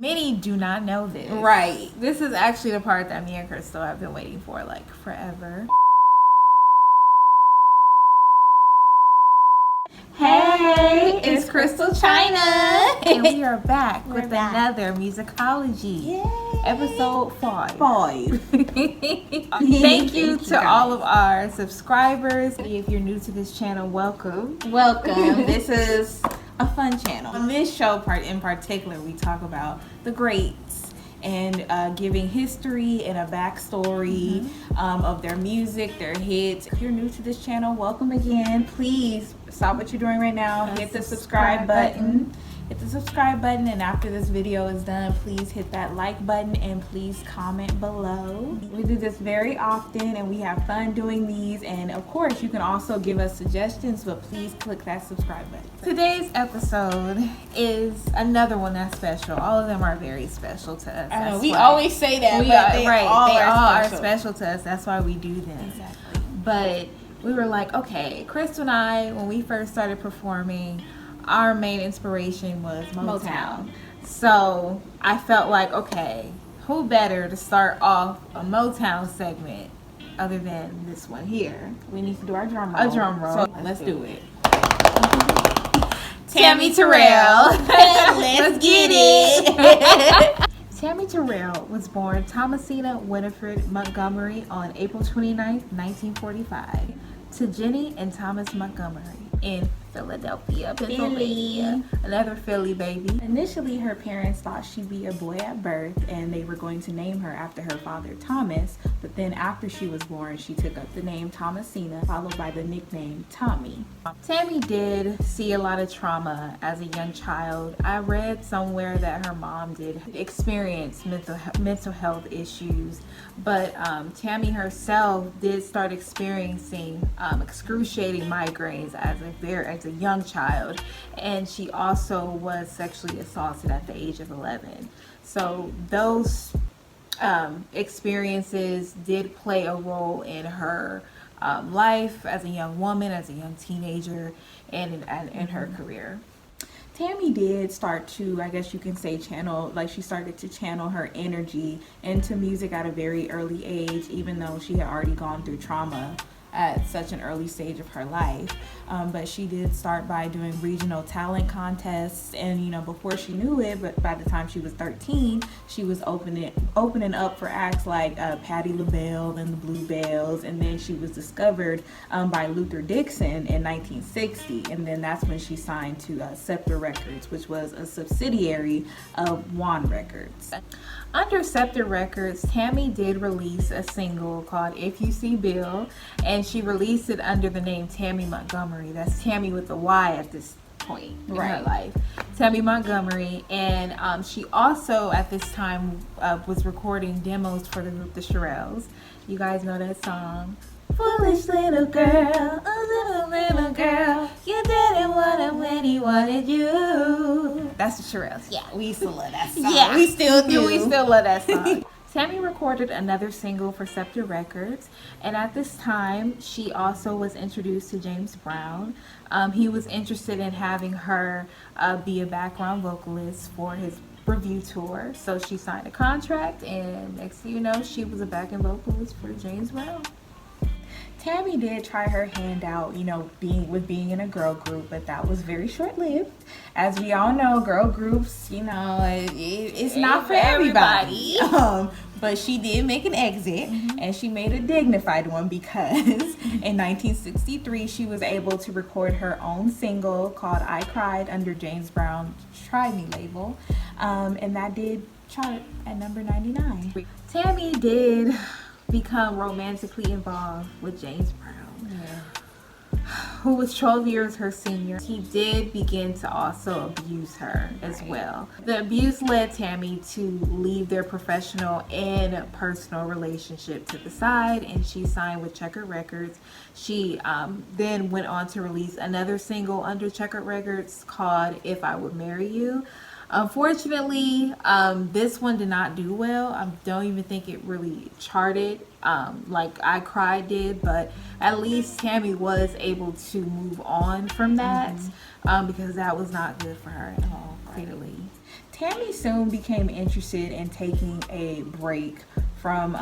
Many do not know this. Right. This is actually the part that me and Crystal have been waiting for like forever. Hey, it's ChrystalChyna. And we are back with another Musicology. Yay. Episode 5. Thank you to all of our subscribers. If you're new to this channel, welcome. Welcome. This is a fun channel. On this show in particular, we talk about the greats and giving history and a backstory of their music, their hits. If you're new to this channel, welcome again. Please stop what you're doing right now. Hit the subscribe button. Hit the subscribe button, and after this video is done, please hit that like button and please comment below. We do this very often and we have fun doing these, and of course you can also give us suggestions, but please click that subscribe button. Today's episode is another one that's special. All of them are very special to us. We always say that, but they all are special to us. That's why we do them. Exactly. But we were like, okay, Crystal and I, when we first started performing, our main inspiration was Motown. So I felt like, okay, who better to start off a Motown segment other than this one here? We need to do our drum roll. A drum roll. So let's do it. Tammi Terrell. Let's get it. Tammi Terrell was born Thomasina Winifred Montgomery on April 29th, 1945, to Jenny and Thomas Montgomery in Philadelphia, Pennsylvania. Another Philly baby. Initially, her parents thought she'd be a boy at birth and they were going to name her after her father Thomas, but then after she was born, she took up the name Thomasina, followed by the nickname Tommy. Tammi did see a lot of trauma as a young child. I read somewhere that her mom did experience mental health issues, but Tammi herself did start experiencing excruciating migraines as a young child, and she also was sexually assaulted at the age of 11. So those experiences did play a role in her life as a young woman, as a young teenager, and in her career. Tammi did start to, I guess you can say, she started to channel her energy into music at a very early age, even though she had already gone through trauma at such an early stage of her life. But she did start by doing regional talent contests, and before she knew it, but by the time she was 13, she was opening up for acts like Patti LaBelle and the Bluebells, and then she was discovered by Luther Dixon in 1960, and then that's when she signed to Scepter Records, which was a subsidiary of One Records. Under Scepter Records, Tammi did release a single called If You See Bill, and she released it under the name Tammi Montgomery. That's Tammi with a Y at this point in her life. Tammi Montgomery. And she also, at this time, was recording demos for the group The Shirelles. You guys know that song. Foolish little girl, a little girl, you didn't want him when he wanted you. That's The Shirelles. Yeah, we used to love that song. Yeah, we still do. We still love that song. Tammi recorded another single for Scepter Records, and at this time, she also was introduced to James Brown. He was interested in having her be a background vocalist for his review tour, so she signed a contract, and next thing you know, she was a backing vocalist for James Brown. Tammi did try her hand out, being in a girl group, but that was very short-lived. As we all know, girl groups, it's not for everybody. But she did make an exit, and she made a dignified one, because in 1963, she was able to record her own single called I Cried under James Brown's Try Me label, and that did chart at number 99. Tammi did become romantically involved with James Brown, who was 12 years her senior. He did begin to also abuse her as well. The abuse led Tammi to leave their professional and personal relationship to the side, and she signed with Checker Records. She then went on to release another single under Checker Records called If I Would Marry You. Unfortunately, this one did not do well. I don't even think it really charted like I Cried did, but at least Tammi was able to move on from that because that was not good for her at all, clearly. Tammi soon became interested in taking a break from,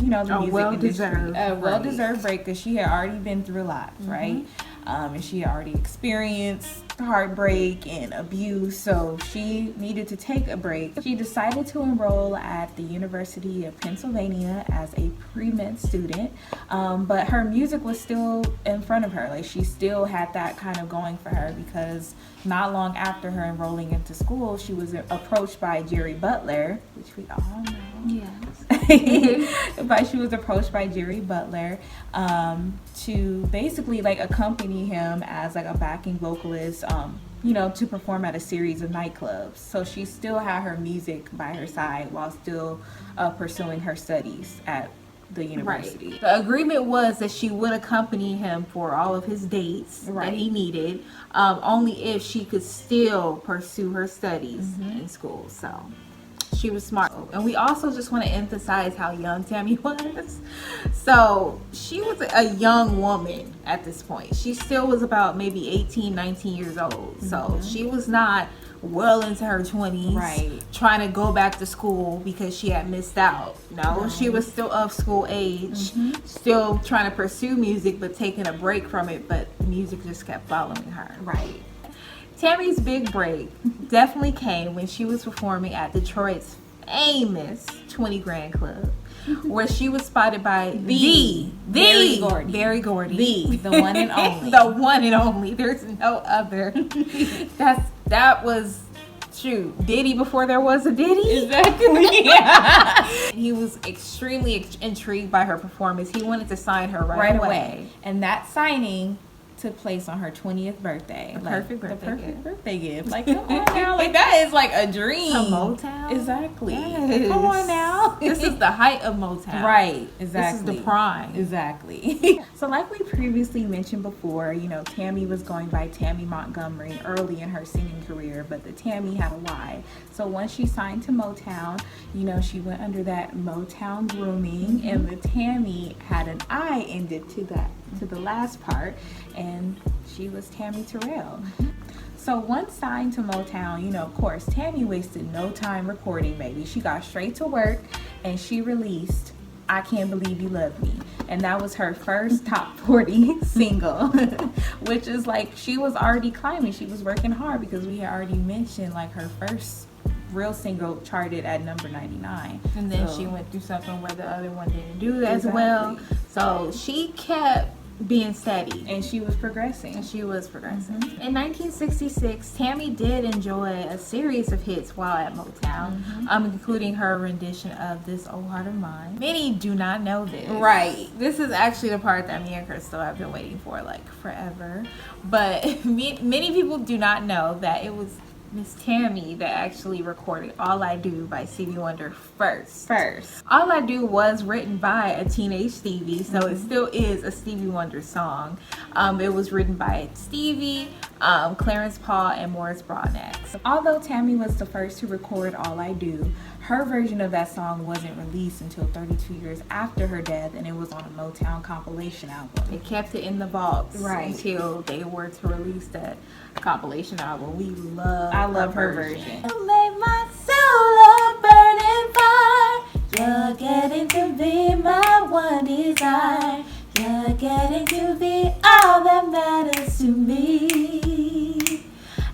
you know, the music industry. A well-deserved break, because she had already been through a lot, right? And she had already experienced heartbreak and abuse, so she needed to take a break. She decided to enroll at the University of Pennsylvania as a pre-med student, but her music was still in front of her. Like, she still had that kind of going for her, because not long after her enrolling into school, she was approached by Jerry Butler, which we all know. Yes. But she was approached by Jerry Butler to basically like accompany him as like a backing vocalist, you know, to perform at a series of nightclubs. So she still had her music by her side while still pursuing her studies at the university. Right. The agreement was that she would accompany him for all of his dates that he needed, only if she could still pursue her studies in school. So she was smart. And we also just want to emphasize how young Tammi was. So she was a young woman at this point. She still was about maybe 18, 19 years old. So she was not well into her 20s trying to go back to school because she had missed out. No, she was still of school age, still trying to pursue music, but taking a break from it. But music just kept following her. Right. Tammi's big break definitely came when she was performing at Detroit's famous 20 Grand Club, where she was spotted by the Berry Gordy, the one and only. The one and only. There's no other. That was true. Diddy before there was a Diddy. Exactly. He was extremely intrigued by her performance. He wanted to sign her right away. And that signing took place on her 20th birthday. The perfect birthday gift. Like, come on now. Like, that is like a dream. To Motown? Exactly. Yes. Come on now. This is the height of Motown. Right. Exactly. This is the prime. Exactly. So like we previously mentioned before, you know, Tammi was going by Tammi Montgomery early in her singing career, but the Tammi had a Y. So once she signed to Motown, you know, she went under that Motown grooming, and the Tammi had an I ended to the last part, and she was Tammi Terrell. So once signed to Motown, you know, of course, Tammi wasted no time recording, baby. She got straight to work, and she released I Can't Believe You Love Me. And that was her first top 40 single, which is like, she was already climbing. She was working hard, because we had already mentioned like her first real single charted at number 99. And then she went through something where the other one didn't do as well. So she kept being steady, and she was progressing. In 1966, Tammi did enjoy a series of hits while at Motown, including her rendition of This Old Heart of Mine. Many do not know this. Right. This is actually the part that me and Crystal have been waiting for like forever. But many people do not know that it was Miss Tammi that actually recorded All I Do by Stevie Wonder first. All I Do was written by a teenage Stevie, so it still is a Stevie Wonder song. It was written by Stevie, Clarence Paul, and Morris Broadnax. Although Tammi was the first to record All I Do, her version of that song wasn't released until 32 years after her death, and it was on a Motown compilation album. They kept it in the vaults until they were to release that compilation album. I love her version. You make my soul a burning fire. You're getting to be my one desire. You're getting to be all that matters to me.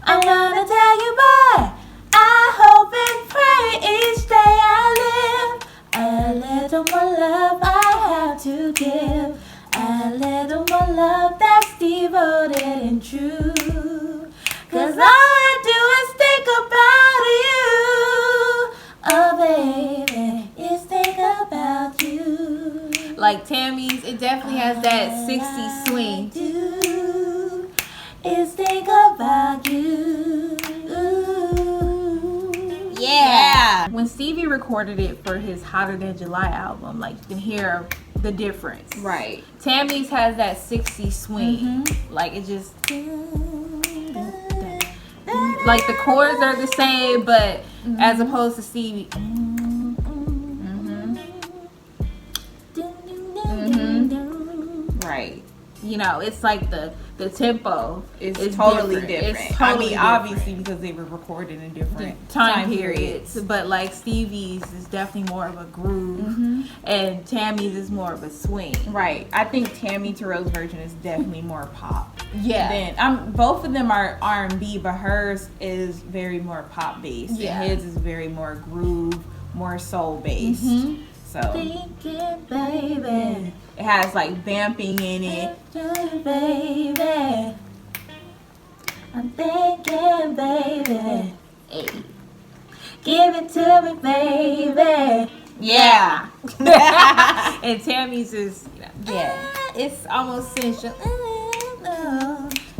I'm gonna tell you, boy, I hope and pray each day I live. A little more love I have to give. A little more love that's devoted and true. 'Cause all I do is think about you. Oh baby, is think about you. Like Tammy's, it definitely has that 60s swing. Do is think about you. Yeah. When Stevie recorded it for his Hotter Than July album, like you can hear the difference. Right. Tammy's has that 60s swing. Like it just, like the chords are the same, but as opposed to Stevie. Right. You know, it's like the tempo It's totally different. It's totally different. Obviously because they were recorded in different time periods. But like Stevie's is definitely more of a groove, and Tammy's is more of a swing. Right. I think Tammi Terrell's version is definitely more pop. Yeah. Then both of them are R&B, but hers is very more pop based. Yeah. And his is very more groove, more soul based. So Thinking, baby. it has like vamping in it. Baby, I'm thinking, baby. Hey. Give it to me, baby. Yeah. And Tammy's is, it's almost sensual.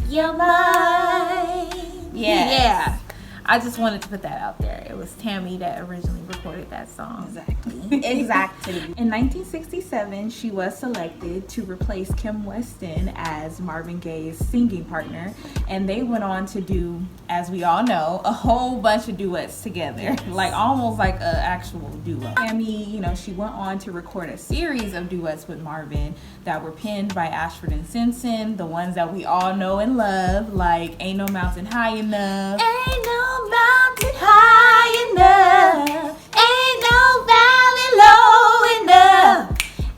You're mine. Yeah. I just wanted to put that out there. It was Tammi that originally recorded that song. Exactly. In 1967, she was selected to replace Kim Weston as Marvin Gaye's singing partner, and they went on to do, as we all know, a whole bunch of duets together, like almost like an actual duo. Tammi, you know, she went on to record a series of duets with Marvin that were penned by Ashford and Simpson, the ones that we all know and love, like Ain't No Mountain High Enough. Ain't no mountain high enough. Ain't no valley low enough.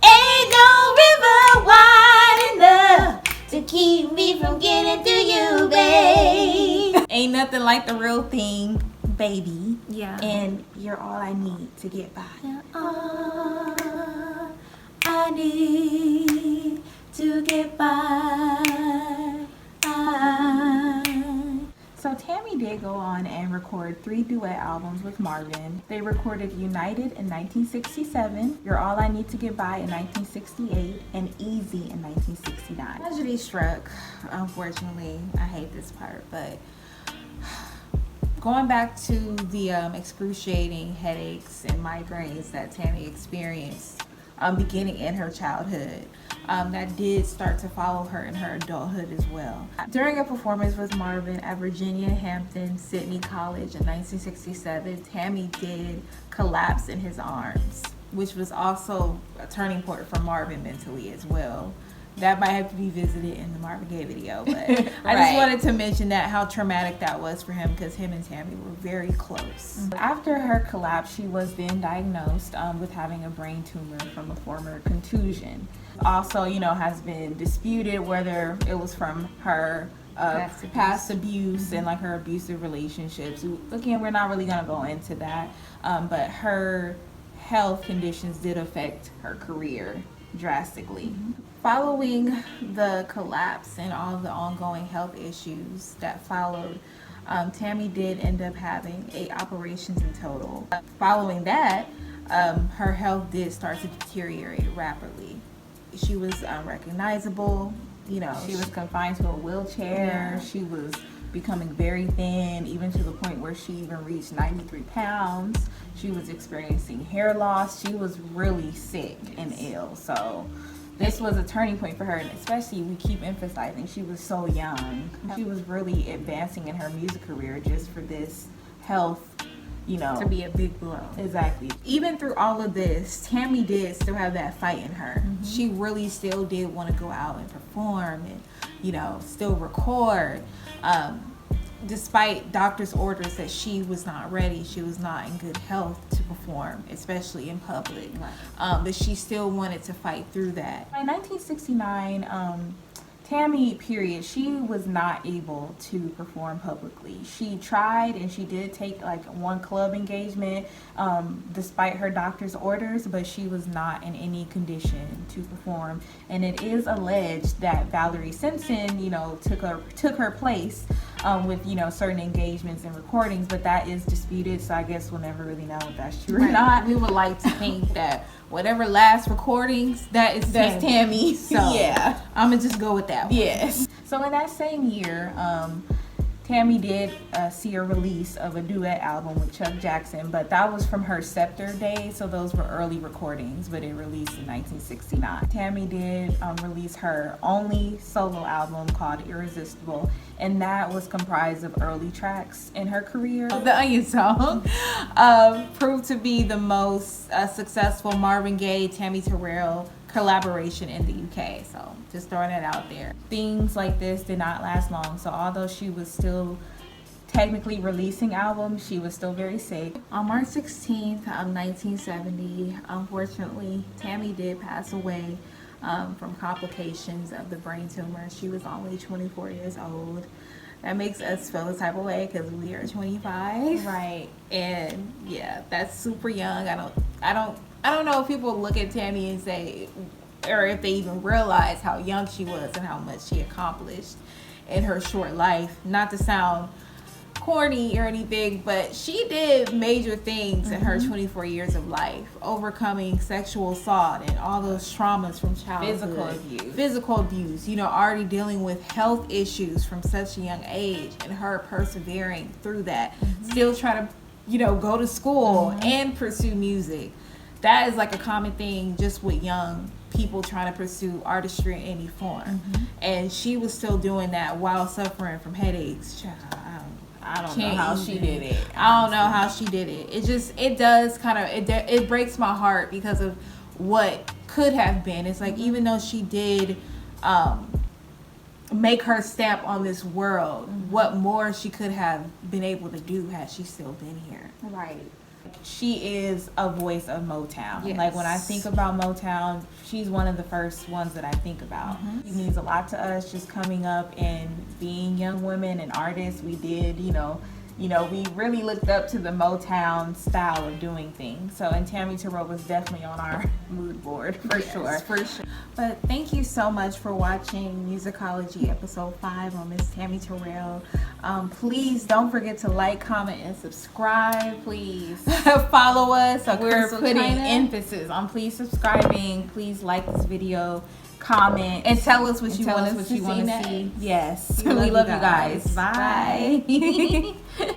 Ain't no river wide enough to keep me from getting to you, babe. Ain't Nothing Like the Real Thing, Baby. Yeah. And You're All I Need to Get By. All I need to get by. So Tammi did go on and record 3 duet albums with Marvin. They recorded United in 1967, You're All I Need to Get By in 1968, and Easy in 1969. Tragedy struck, unfortunately. I hate this part, but going back to the excruciating headaches and migraines that Tammi experienced beginning in her childhood, that did start to follow her in her adulthood as well. During a performance with Marvin at Virginia Hampton Sydney College in 1967, Tammi did collapse in his arms, which was also a turning point for Marvin mentally as well. That might have to be visited in the Marvin Gaye video, but I just wanted to mention that, how traumatic that was for him, because him and Tammi were very close. After her collapse, she was then diagnosed with having a brain tumor from a former contusion. Also, you know, has been disputed whether it was from her past abuse and like her abusive relationships. Again, we're not really gonna go into that, but her health conditions did affect her career drastically. Following the collapse and all the ongoing health issues that followed, Tammi did end up having 8 operations in total. Following that, her health did start to deteriorate rapidly. She was unrecognizable. You know, she was confined to a wheelchair. She was becoming very thin, even to the point where she even reached 93 pounds. She was experiencing hair loss. She was really sick and ill. So this was a turning point for her, and especially, we keep emphasizing, she was so young. She was really advancing in her music career just for this health, you know, to be a big blow. Exactly. Even through all of this, Tammi did still have that fight in her. She really still did want to go out and perform and, you know, still record. Despite doctor's orders that she was not ready, she was not in good health to perform, especially in public. But she still wanted to fight through that. By 1969, Tammi, period, she was not able to perform publicly. She tried, and she did take like one club engagement despite her doctor's orders, but she was not in any condition to perform. And it is alleged that Valerie Simpson, you know, took her place with, you know, certain engagements and recordings, but that is disputed, so I guess we'll never really know if that's true or not. We would like to think that whatever last recordings, that's Tammi. So yeah, I'm gonna just go with that one. Yes. So in that same year, Tammi did see a release of a duet album with Chuck Jackson, but that was from her Scepter days, so those were early recordings, but it released in 1969. Tammi did release her only solo album called Irresistible, and that was comprised of early tracks in her career. The Onion song proved to be the most successful Marvin Gaye, Tammi Terrell collaboration in the UK. So just throwing it out there. Things like this did not last long. So although she was still technically releasing albums, she was still very sick. On March 16th, 1970, unfortunately, Tammi did pass away from complications of the brain tumor. She was only 24 years old. That makes us feel the type of way because we are 25, Right. and yeah, that's super young. I don't know if people look at Tammi and say, or if they even realize how young she was and how much she accomplished in her short life. Not to sound corny or anything, but she did major things in her 24 years of life, overcoming sexual assault and all those traumas from childhood, physical abuse, you know, already dealing with health issues from such a young age, and her persevering through that, still trying to, you know, go to school and pursue music. That is like a common thing just with young people trying to pursue artistry in any form. And she was still doing that while suffering from headaches. I don't know how she did it. I don't know how she did it. It does kind of, it breaks my heart because of what could have been. It's like, even though she did make her stamp on this world, what more she could have been able to do had she still been here. Right. She is a voice of Motown. Yes. Like when I think about Motown, she's one of the first ones that I think about. It means a lot to us just coming up and being young women and artists. We did, you know, we really looked up to the Motown style of doing things. So, and Tammi Terrell was definitely on our mood board for sure. For sure. But thank you so much for watching Musicology episode 5 on Miss Tammi Terrell. Please don't forget to like, comment, and subscribe. Please follow us. We're putting ChrystalChyna. emphasis on please subscribing. Please like this video, comment, And tell us what and you tell want us us what to you want see to next. see. Yes, We we love love you you guys. guys. Bye.